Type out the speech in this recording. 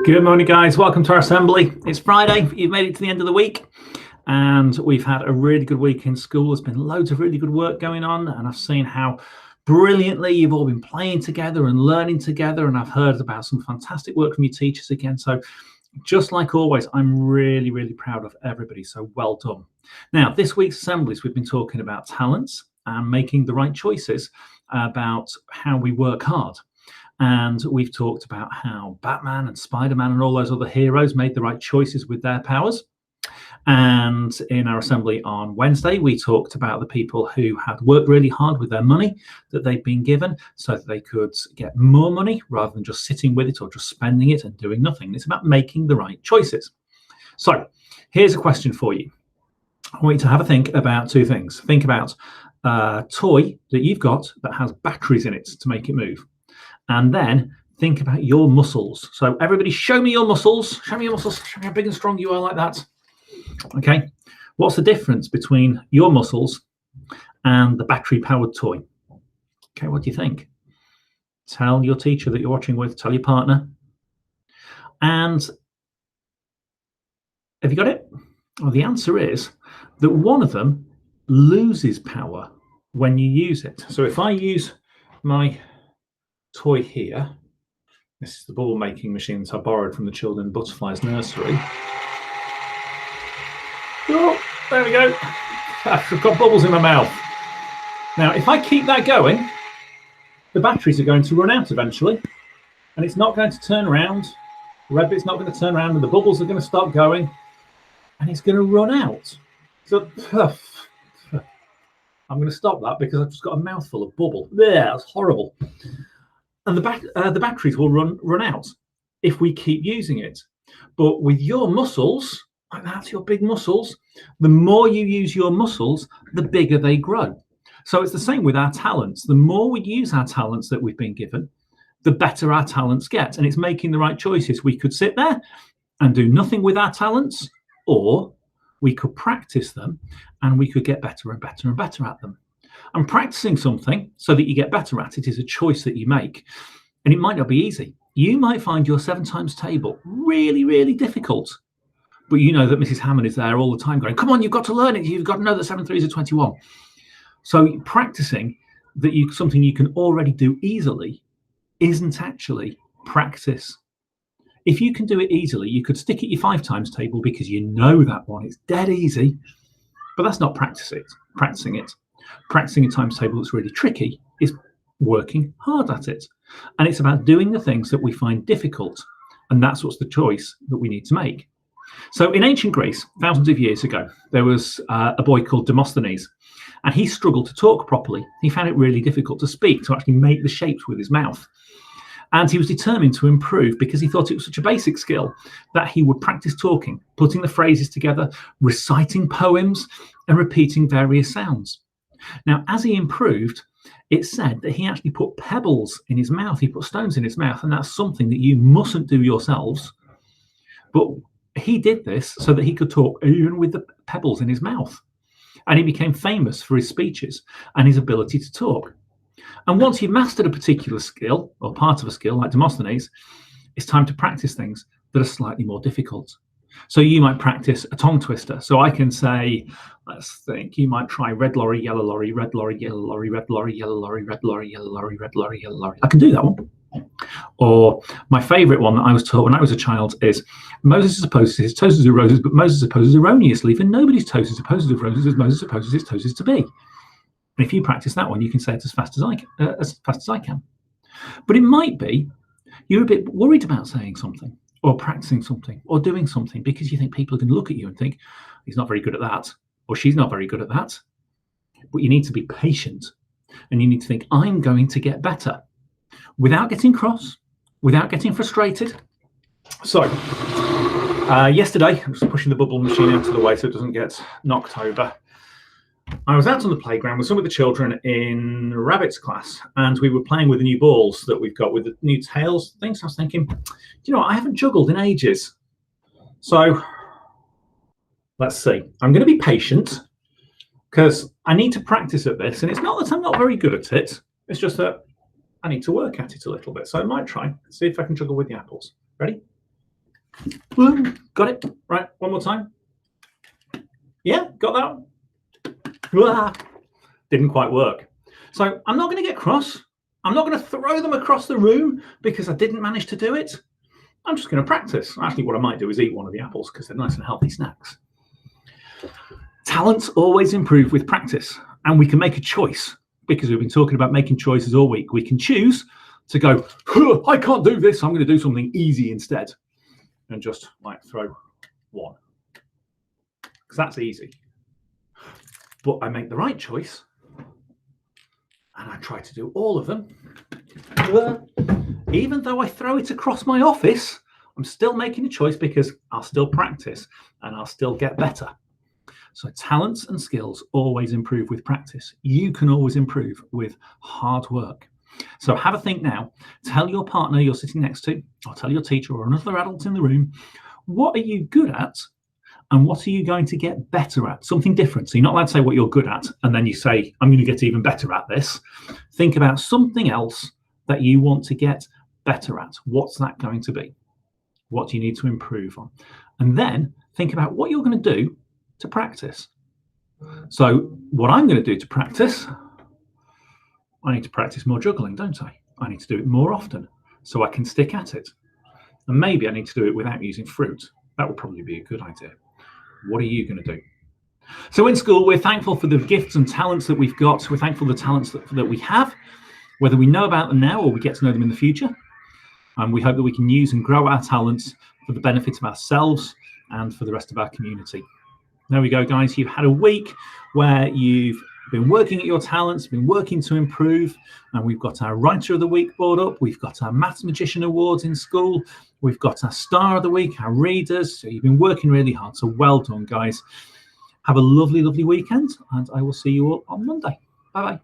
Good morning, guys. Welcome to our assembly. It's Friday. You've made it to the end of the week, and we've had a really good week in school. There's been loads of really good work going on, and I've seen how brilliantly you've all been playing together and learning together, and I've heard about some fantastic work from your teachers again. So just like always, I'm really, really proud of everybody. So well done. Now, this week's assemblies, we've been talking about talents and making the right choices about how we work hard. And we've talked about how Batman and Spider-Man and all those other heroes made the right choices with their powers. And in our assembly on Wednesday, we talked about the people who had worked really hard with their money that they'd been given so that they could get more money rather than just sitting with it or just spending it and doing nothing. It's about making the right choices. So here's a question for you. I want you to have a think about two things. Think about a toy that you've got that has batteries in it to make it move. And then think about your muscles. So everybody show me your muscles. Show me your muscles. Show me how big and strong you are like that. Okay. What's the difference between your muscles and the battery-powered toy? Okay, what do you think? Tell your teacher that you're watching with. Tell your partner. And have you got it? Well, the answer is that one of them loses power when you use it. So if I use my toy here, this is the ball making machine that I borrowed from the children in Butterfly's nursery. Oh, there we go. I've got bubbles in my mouth. Now, if I keep that going, the batteries are going to run out eventually, and it's not going to turn around. The red bit's not going to turn around, and the bubbles are going to start going, and it's going to run out. So, I'm going to stop that because I've just got a mouthful of bubble. There, that's horrible. And the batteries will run out if we keep using it. But with your muscles, like that's your big muscles, the more you use your muscles, the bigger they grow. So it's the same with our talents. The more we use our talents that we've been given, the better our talents get. And it's making the right choices. We could sit there and do nothing with our talents, or we could practice them and we could get better and better and better at them. And practicing something so that you get better at it is a choice that you make. And it might not be easy. You might find your 7 times table really, really difficult. But you know that Mrs. Hammond is there all the time going, come on, you've got to learn it. You've got to know that 7 3s are 21. So practicing something you can already do easily isn't actually practice. If you can do it easily, you could stick at your 5 times table because you know that one. It's dead easy. But that's not practicing it. Practicing a times table that's really tricky is working hard at it. And it's about doing the things that we find difficult. And that's what's the choice that we need to make. So in ancient Greece, thousands of years ago, there was a boy called Demosthenes, and he struggled to talk properly. He found it really difficult to speak, to actually make the shapes with his mouth. And he was determined to improve because he thought it was such a basic skill that he would practice talking, putting the phrases together, reciting poems, and repeating various sounds. Now, as he improved, it said that he actually put pebbles in his mouth. He put stones in his mouth, and that's something that you mustn't do yourselves. But he did this so that he could talk even with the pebbles in his mouth. And he became famous for his speeches and his ability to talk. And once you've mastered a particular skill or part of a skill like Demosthenes, it's time to practice things that are slightly more difficult. So you might practice a tongue twister. So I can say, let's think, you might try red lorry, yellow lorry, red lorry, yellow lorry, red lorry, yellow lorry, red lorry, yellow lorry, red lorry, yellow lorry. I can do that one. Or my favorite one that I was taught when I was a child is Moses supposes his toes are roses, but Moses supposes erroneously, for nobody's toes is supposed of roses as Moses supposes his toes is to be. And if you practice that one, you can say it as fast as I can. But it might be you're a bit worried about saying something or practicing something or doing something because you think people are going to look at you and think, he's not very good at that, or she's not very good at that. But you need to be patient and you need to think, I'm going to get better without getting cross, without getting frustrated. So yesterday, I'm just pushing the bubble machine out of the way so it doesn't get knocked over. I was out on the playground with some of the children in Rabbit's class, and we were playing with the new balls that we've got with the new tails things. I was thinking, do you know what? I haven't juggled in ages. So let's see. I'm going to be patient because I need to practice at this. And it's not that I'm not very good at it. It's just that I need to work at it a little bit. So I might try, see if I can juggle with the apples. Ready? Boom. Got it. Right. One more time. Yeah, got that. Didn't quite work. So I'm not going to get cross. I'm not going to throw them across the room because I didn't manage to do it. I'm just going to practice. Actually, what I might do is eat one of the apples because they're nice and healthy snacks. Talents always improve with practice, and we can make a choice because we've been talking about making choices all week. We can choose to go, I can't do this. I'm going to do something easy instead, and just like throw one because that's easy. But I make the right choice and I try to do all of them. Even though I throw it across my office, I'm still making a choice because I'll still practice and I'll still get better. So talents and skills always improve with practice. You can always improve with hard work. So have a think now. Tell your partner you're sitting next to, or tell your teacher or another adult in the room, what are you good at and what are you going to get better at? Something different. So you're not allowed to say what you're good at and then you say, I'm going to get even better at this. Think about something else that you want to get better at. What's that going to be? What do you need to improve on? And then think about what you're going to do to practice. So what I'm going to do to practice, I need to practice more juggling, don't I? I need to do it more often so I can stick at it. And maybe I need to do it without using fruit. That would probably be a good idea. What are you going to do? So in school, we're thankful for the gifts and talents that we've got. We're thankful for the talents that we have, whether we know about them now or we get to know them in the future. And we hope that we can use and grow our talents for the benefit of ourselves and for the rest of our community. There we go, guys. You've had a week where you've been working at your talents, been working to improve, and we've got our Writer of the Week board up. We've got our Maths Magician Awards in school. We've got our Star of the Week, our readers. So you've been working really hard. So well done, guys. Have a lovely, lovely weekend, and I will see you all on Monday. Bye-bye.